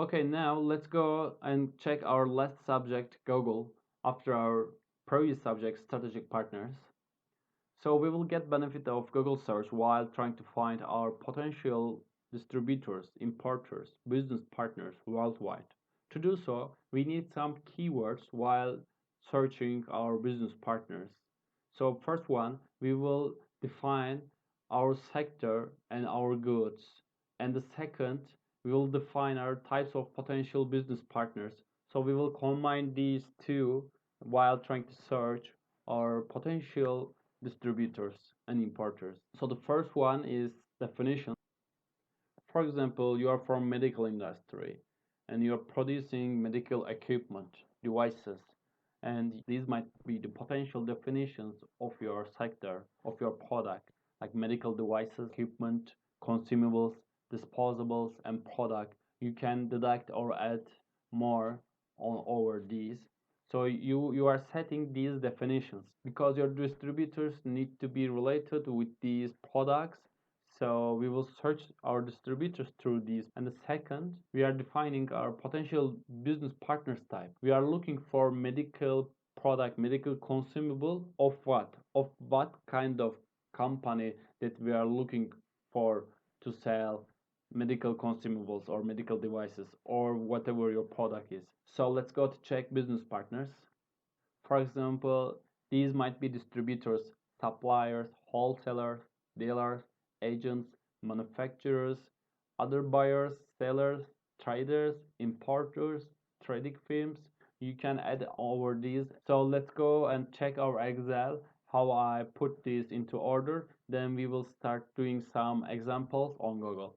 Okay, now let's go and check our last subject, Google, after our previous subject, strategic partners. So we will get benefit of Google search while trying to find our potential distributors, importers, business partners worldwide. To do so, we need some keywords while searching our business partners. So first one, we will define our sector and our goods. And the second, we will define our types of potential business partners. So we will combine these two while trying to search our potential distributors and importers. So the first one is definition. For example, you are from medical industry and you are producing medical equipment, devices, and these might be the potential definitions of your sector, of your product, like medical devices, equipment, consumables, disposables, and product. You can deduct or add more on over these. So you are setting these definitions because your distributors need to be related with these products, so we will search our distributors through these. And the second, we are defining our potential business partners type. We are looking for medical product, medical consumable of what? Of what kind of company that we are looking for to sell medical consumables or medical devices or whatever your product is. So let's go to check business partners. For example, these might be distributors, suppliers, wholesalers, dealers, agents, manufacturers, other buyers, sellers, traders, importers, trading firms. You can add over these. So let's go and check our Excel how I put this into order. Then we will start doing some examples on Google.